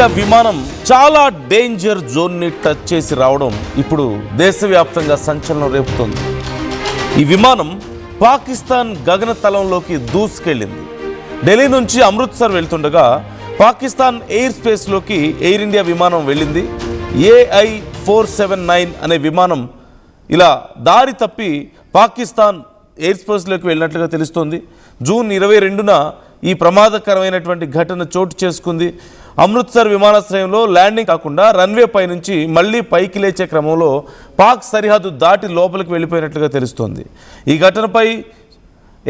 India విమానం చాలా danger జోన్ని touch చేసి రావడం ఇప్పుడు దేశవ్యాప్తంగా సంచలనం రేపుతోంది. ఈ విమానం పాకిస్తాన్ గగనతలంలోకి దూసుకెళ్లింది. ఢిల్లీ నుంచి అమృత్సర్ వెళ్తుండగా పాకిస్తాన్ ఎయిర్ స్పేస్లోకి ఎయిర్ ఇండియా విమానం వెళ్ళింది. AI-479 అనే విమానం ఇలా దారి తప్పి పాకిస్తాన్ ఎయిర్ స్పేస్లోకి వెళ్ళినట్లుగా తెలుస్తోంది. జూన్ 22న ఈ ప్రమాదకరమైనటువంటి ఘటన చోటు చేసుకుంది. అమృత్సర్ విమానాశ్రయంలో ల్యాండింగ్ కాకుండా రన్వే పై నుంచి మళ్ళీ పైకి లేచే క్రమంలో పాక్ సరిహద్దు దాటి లోపలికి వెళ్ళిపోయినట్లుగా తెలుస్తోంది. ఈ ఘటనపై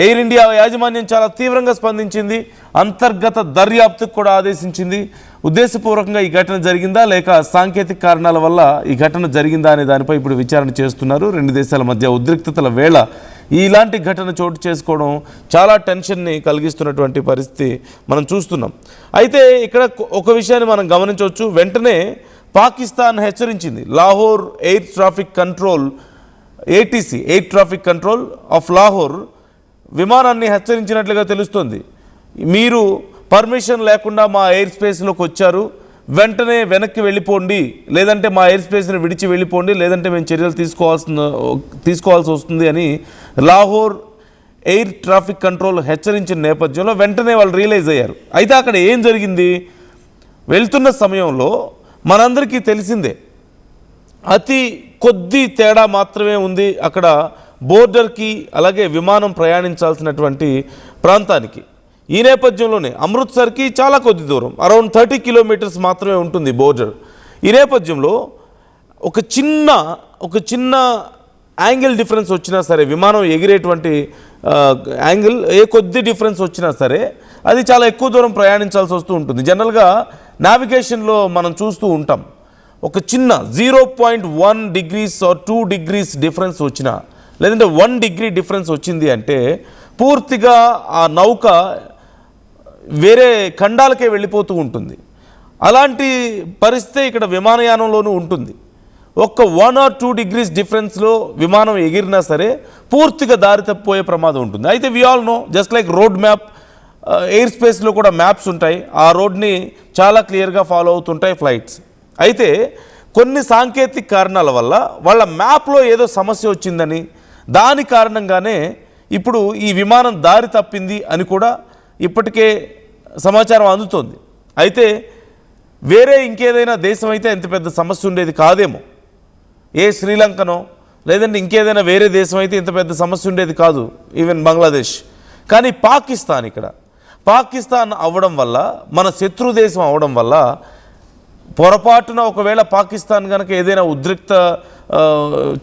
ఎయిర్ ఇండియా యాజమాన్యం చాలా తీవ్రంగా స్పందించింది. అంతర్గత దర్యాప్తుకు కూడా ఆదేశించింది. ఉద్దేశపూర్వకంగా ఈ ఘటన జరిగిందా లేక సాంకేతిక కారణాల వల్ల ఈ ఘటన జరిగిందా అనే దానిపై ఇప్పుడు విచారణ చేస్తున్నారు. రెండు దేశాల మధ్య ఉద్రిక్తతల వేళ ఇలాంటి ఘటన చోటు చేసుకోవడం చాలా టెన్షన్ని కలిగిస్తున్నటువంటి పరిస్థితి మనం చూస్తున్నాం. అయితే ఇక్కడ ఒక విషయాన్ని మనం గమనించవచ్చు. వెంటనే పాకిస్తాన్ హెచ్చరించింది. Lahore air traffic control ATC air traffic control of Lahore విమానాన్ని హెచ్చరించినట్లుగా తెలుస్తుంది. మీరు పర్మిషన్ లేకుండా మా ఎయిర్ స్పేస్లోకి వచ్చారు, వెంటనే వెనక్కి వెళ్ళిపోండి, లేదంటే మా ఎయిర్ స్పేస్ని విడిచి వెళ్ళిపోండి, లేదంటే మేము చర్యలు తీసుకోవాల్సి వస్తుంది అని లాహోర్ ఎయిర్ ట్రాఫిక్ కంట్రోల్ హెచ్చరించిన నేపథ్యంలో వెంటనే వాళ్ళు రియలైజ్ అయ్యారు. అయితే అక్కడ ఏం జరిగింది? వెళ్తున్న సమయంలో మనందరికీ తెలిసిందే, అతి కొద్ది తేడా మాత్రమే ఉంది అక్కడ బోర్డర్కి, అలాగే విమానం ప్రయాణించాల్సినటువంటి ప్రాంతానికి. ఈ నేపథ్యంలోనే అమృత్సర్కి చాలా కొద్ది దూరం, అరౌండ్ 30 కిలోమీటర్స్ మాత్రమే ఉంటుంది బోర్డర్. ఈ నేపథ్యంలో ఒక చిన్న యాంగిల్ డిఫరెన్స్ వచ్చినా సరే, విమానం ఎగిరేటువంటి యాంగిల్ కొద్ది డిఫరెన్స్ వచ్చినా సరే అది చాలా ఎక్కువ దూరం ప్రయాణించాల్సి వస్తూ ఉంటుంది. జనరల్గా నావిగేషన్లో మనం చూస్తూ ఉంటాం, ఒక చిన్న 0.1 degrees or 2 degrees డిఫరెన్స్ వచ్చినా, లేదంటే 1 degree డిఫరెన్స్ వచ్చింది అంటే పూర్తిగా ఆ నౌక వేరే ఖండాలకే వెళ్ళిపోతూ ఉంటుంది. అలాంటి పరిస్థితి ఇక్కడ విమానయానంలోనూ ఉంటుంది. ఒక్క 1 or 2 degrees డిఫరెన్స్లో విమానం ఎగిరినా సరే పూర్తిగా దారి తప్పిపోయే ప్రమాదం ఉంటుంది. అయితే we all know, just like road map, air స్పేస్లో కూడా మ్యాప్స్ ఉంటాయి. ఆ రోడ్ని చాలా క్లియర్గా ఫాలో అవుతుంటాయి ఫ్లైట్స్. అయితే కొన్ని సాంకేతిక కారణాల వల్ల వాళ్ళ మ్యాప్లో ఏదో సమస్య వచ్చిందని, దాని కారణంగానే ఇప్పుడు ఈ విమానం దారి తప్పింది అని కూడా ఇప్పటికే సమాచారం అందుతోంది. అయితే వేరే ఇంకేదైనా దేశం అయితే ఎంత పెద్ద సమస్య ఉండేది కాదేమో. శ్రీలంకనో లేదంటే ఇంకేదైనా వేరే దేశం అయితే ఇంత పెద్ద సమస్య ఉండేది కాదు, ఈవెన్ బంగ్లాదేశ్. కానీ పాకిస్తాన్ అవ్వడం వల్ల, మన శత్రు దేశం అవ్వడం వల్ల, పొరపాటున ఒకవేళ పాకిస్తాన్ కనుక ఏదైనా ఉద్రిక్త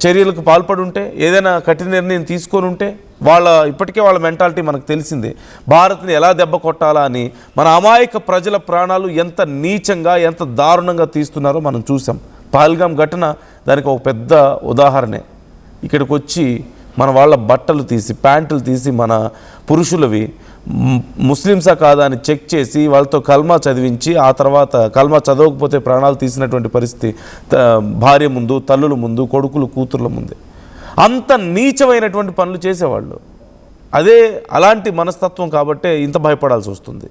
చర్యలకు పాల్పడి ఉంటే, ఏదైనా కఠిన నిర్ణయం తీసుకొని ఉంటే, ఇప్పటికే వాళ్ళ మెంటాలిటీ మనకు తెలిసిందే. భారత్ని ఎలా దెబ్బ కొట్టాలా అని మన అమాయక ప్రజల ప్రాణాలు ఎంత నీచంగా, ఎంత దారుణంగా తీస్తున్నారో మనం చూసాం. పహల్గామ్ ఘటన దానికి ఒక పెద్ద ఉదాహరణే. ఇక్కడికి వచ్చి మన వాళ్ళ బట్టలు తీసి, ప్యాంటులు తీసి, మన పురుషులవి ముస్లిమ్సా కాదా అని చెక్ చేసి వాళ్ళతో కల్మా చదివించి, ఆ తర్వాత కల్మా చదవకపోతే ప్రాణాలు తీసినటువంటి పరిస్థితి భార్య ముందు, తల్లుల ముందు, కొడుకులు కూతుర్ల ముందే. అంత నీచమైనటువంటి పనులు చేసేవాళ్ళు. అలాంటి మనస్తత్వం కాబట్టే ఇంత భయపడాల్సి వస్తుంది.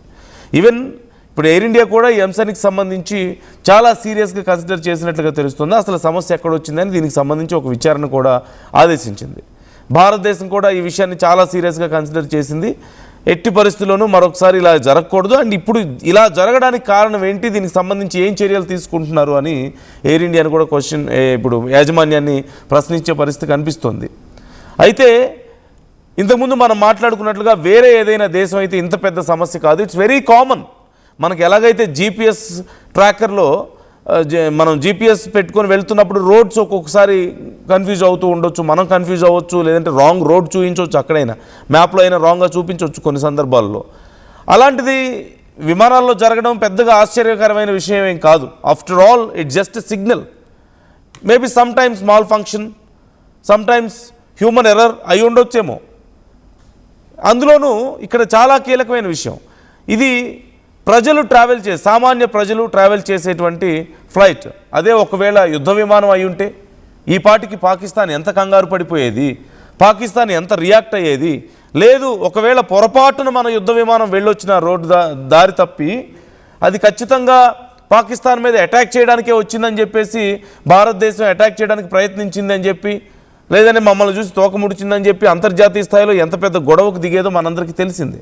ఈవెన్ ఇప్పుడు ఎయిర్ ఇండియా కూడా ఈ అంశానికి సంబంధించి చాలా సీరియస్గా కన్సిడర్ చేసినట్లుగా తెలుస్తుంది. అసలు సమస్య ఎక్కడొచ్చిందని దీనికి సంబంధించి ఒక విచారణ కూడా ఆదేశించింది. భారతదేశం కూడా ఈ విషయాన్ని చాలా సీరియస్గా కన్సిడర్ చేసింది. ఎట్టి పరిస్థితుల్లోనూ మరొకసారి ఇలా జరగకూడదు, అండ్ ఇప్పుడు ఇలా జరగడానికి కారణం ఏంటి, దీనికి సంబంధించి ఏం చర్యలు తీసుకుంటున్నారు అని ఎయిర్ ఇండియాని కూడా ఇప్పుడు యాజమాన్యాన్ని ప్రశ్నించే పరిస్థితి కనిపిస్తుంది. అయితే ఇంతకుముందు మనం మాట్లాడుకున్నట్లుగా వేరే ఏదైనా దేశం అయితే ఇంత పెద్ద సమస్య కాదు. It's very common. మనకి ఎలాగైతే GPS ట్రాకర్లో మనం GPS పెట్టుకొని వెళ్తున్నప్పుడు రోడ్స్ ఒక్కొక్కసారి కన్ఫ్యూజ్ అవుతూ ఉండొచ్చు, మనం కన్ఫ్యూజ్ అవ్వచ్చు, లేదంటే రాంగ్ రోడ్ చూపించవచ్చు, అక్కడైనా మ్యాప్లో అయినా రాంగ్గా చూపించవచ్చు కొన్ని సందర్భాల్లో. అలాంటిది విమానాల్లో జరగడం పెద్దగా ఆశ్చర్యకరమైన విషయం ఏం కాదు. After all it just signal. Maybe some times mall function, some times human error అయి ఉండొచ్చేమో. అందులోనూ ఇక్కడ చాలా కీలకమైన విషయం, ఇది సామాన్య ప్రజలు ట్రావెల్ చేసేటువంటి ఫ్లైట్. అదే ఒకవేళ యుద్ధ విమానం అయి ఉంటే ఈ పాటికి పాకిస్తాన్ ఎంత కంగారు పడిపోయేది, పాకిస్తాన్ ఎంత రియాక్ట్ అయ్యేది. లేదు, ఒకవేళ పొరపాటున మన యుద్ధ విమానం వెళ్ళొచ్చిన రోడ్డు దారి తప్పి అది ఖచ్చితంగా పాకిస్తాన్ మీద అటాక్ చేయడానికే వచ్చిందని చెప్పేసి, భారతదేశం అటాక్ చేయడానికి ప్రయత్నించిందని చెప్పి, లేదంటే మమ్మల్ని చూసి తోక ముడిచిందని చెప్పి అంతర్జాతీయ స్థాయిలో ఎంత పెద్ద గొడవకు దిగేదో మనందరికీ తెలిసింది.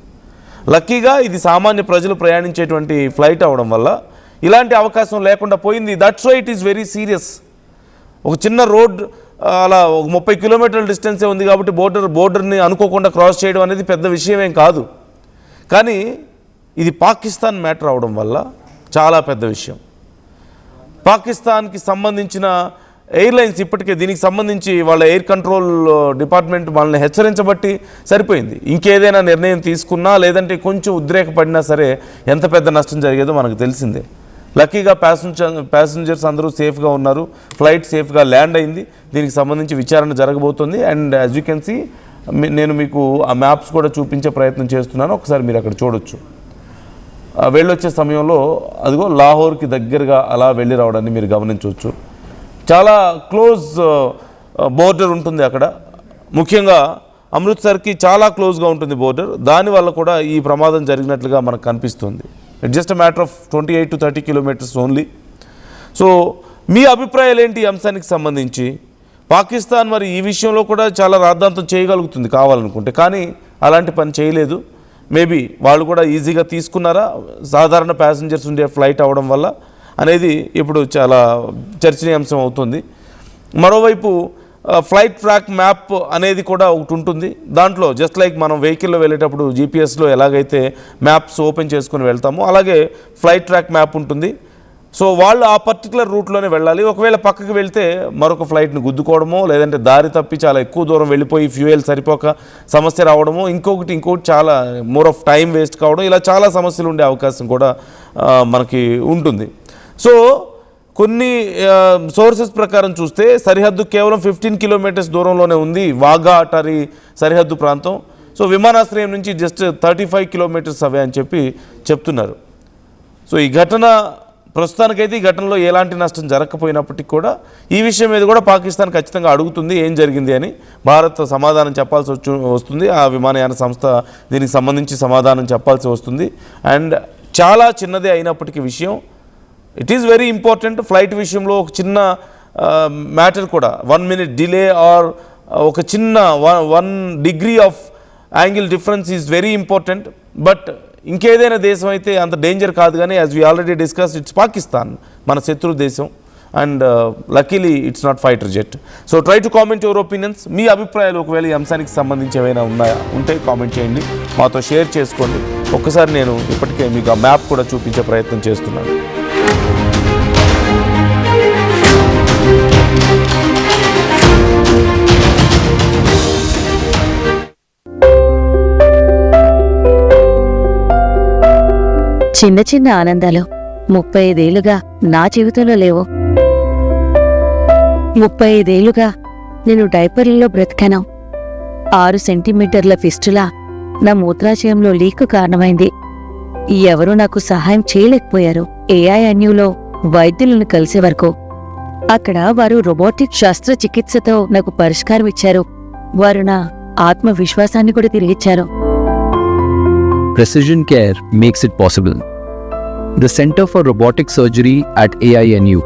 లక్కీగా ఇది సామాన్య ప్రజలు ప్రయాణించేటువంటి ఫ్లైట్ అవడం వల్ల ఇలాంటి అవకాశం లేకుండా పోయింది. That's why it is very serious. ఒక చిన్న రోడ్ అలా ఒక 30 కిలోమీటర్ల డిస్టెన్సే ఉంది కాబట్టి బోర్డర్ని అనుకోకుండా క్రాస్ చేయడం అనేది పెద్ద విషయమేం కాదు. కానీ ఇది పాకిస్తాన్ మ్యాటర్ అవడం వల్ల చాలా పెద్ద విషయం. పాకిస్తాన్కి సంబంధించిన ఎయిర్లైన్స్ ఇప్పటికే దీనికి సంబంధించి వాళ్ళ ఎయిర్ కంట్రోల్ డిపార్ట్మెంట్ వాళ్ళని హెచ్చరించబట్టి సరిపోయింది. ఇంకేదైనా నిర్ణయం తీసుకున్నా లేదంటే కొంచెం ఉద్రేకపడినా సరే ఎంత పెద్ద నష్టం జరిగేదో మనకు తెలిసిందే. లక్కీగా ప్యాసింజర్స్ అందరూ సేఫ్గా ఉన్నారు, ఫ్లైట్ సేఫ్గా ల్యాండ్ అయింది. దీనికి సంబంధించి విచారణ జరగబోతుంది. And as you can see, నేను మీకు ఆ మ్యాప్స్ కూడా చూపించే ప్రయత్నం చేస్తున్నాను. ఒకసారి మీరు అక్కడ చూడొచ్చు. వెళ్ళొచ్చే సమయంలో అదిగో లాహోర్కి దగ్గరగా అలా వెళ్ళి రావడాన్ని మీరు గమనించవచ్చు. చాలా క్లోజ్ బోర్డర్ ఉంటుంది అక్కడ. ముఖ్యంగా అమృత్సర్కి చాలా క్లోజ్గా ఉంటుంది బోర్డర్. దానివల్ల కూడా ఈ ప్రమాదం జరిగినట్లుగా మనకు కనిపిస్తుంది. It just a matter of 28 to 30 kilometres only. So మీ అభిప్రాయాలు ఏంటి ఈ అంశానికి సంబంధించి? పాకిస్తాన్ మరి ఈ విషయంలో కూడా చాలా రాద్ధాంతం చేయగలుగుతుంది కావాలనుకుంటే, కానీ అలాంటి పని చేయలేదు. మేబీ వాళ్ళు కూడా ఈజీగా తీసుకున్నారా సాధారణ ప్యాసింజర్స్ ఉండే ఫ్లైట్ అవడం వల్ల అనేది ఇప్పుడు చాలా చర్చనీయాంశం అవుతుంది. మరోవైపు ఫ్లైట్ ట్రాక్ మ్యాప్ అనేది కూడా ఒకటి ఉంటుంది. దాంట్లో జస్ట్ లైక్ మనం వెహికల్లో వెళ్ళేటప్పుడు జీపీఎస్లో ఎలాగైతే మ్యాప్స్ ఓపెన్ చేసుకుని వెళ్తామో అలాగే ఫ్లైట్ ట్రాక్ మ్యాప్ ఉంటుంది. సో వాళ్ళు ఆ పర్టికులర్ రూట్లోనే వెళ్ళాలి. ఒకవేళ పక్కకి వెళ్తే మరొక ఫ్లైట్ని గుద్దుకోవడమో, లేదంటే దారి తప్పి చాలా ఎక్కువ దూరం వెళ్ళిపోయి ఫ్యూయల్ సరిపోక సమస్య రావడమో, ఇంకొకటి చాలా మోర్ ఆఫ్ టైం వేస్ట్ కావడం, ఇలా చాలా సమస్యలు ఉండే అవకాశం కూడా మనకి ఉంటుంది. సో కొన్ని సోర్సెస్ ప్రకారం చూస్తే సరిహద్దు కేవలం 15 కిలోమీటర్స్ దూరంలోనే ఉంది, వాఘా అటారీ సరిహద్దు ప్రాంతం. సో విమానాశ్రయం నుంచి జస్ట్ 35 కిలోమీటర్స్ అవే అని చెప్పి చెప్తున్నారు. సో ఈ ఘటన ప్రస్తుతానికైతే ఈ ఘటనలో ఎలాంటి నష్టం జరగకపోయినప్పటికీ కూడా ఈ విషయం మీద కూడా పాకిస్తాన్ ఖచ్చితంగా అడుగుతుంది ఏం జరిగింది అని. భారత్ సమాధానం చెప్పాల్సి వస్తుంది. ఆ విమానయాన సంస్థ దీనికి సంబంధించి సమాధానం చెప్పాల్సి వస్తుంది. అండ్ చాలా చిన్నదే అయినప్పటికీ విషయం, it is very important. Flight విషయంలో ఒక చిన్న మ్యాటర్ కూడా 1 minute డిలే ఆర్ ఒక చిన్న 1 degree of angle difference is very important. But ఇంకేదైనా దేశం అయితే అంత డేంజర్ కాదు. కానీ as we already discuss, it's Pakistan, మన శత్రు దేశం. And luckily it's not fighter jet. So try to comment your opinions. మీ అభిప్రాయాలు ఒకవేళ ఈ అంశానికి సంబంధించి ఏమైనా ఉంటే కామెంట్ చేయండి, మాతో షేర్ చేసుకోండి. ఒక్కసారి నేను ఇప్పటికే మీకు ఆ మ్యాప్ కూడా చూపించే ప్రయత్నం చేస్తున్నాను. చిన్న చిన్న ఆనందాలు 35 ఏళ్లుగా నా జీవితంలో లేవు. 35 ఏళ్లుగా నేను డైపర్లలో బ్రతికాను. 6 సెంటీమీటర్ల ఫిస్టులా నా మూత్రాశయంలో లీక్ కారణమైంది. ఎవరూ నాకు సహాయం చేయలేకపోయారు. ఏఐఎన్యూలో వైద్యులను కలిసే వరకు. అక్కడ వారు రోబోటిక్ శస్త్రచికిత్సతో నాకు పరిష్కారం ఇచ్చారు. వారు నా ఆత్మవిశ్వాసాన్ని కూడా తిరిగిచ్చారు. Precision care makes it possible. The Center for Robotic Surgery at AINU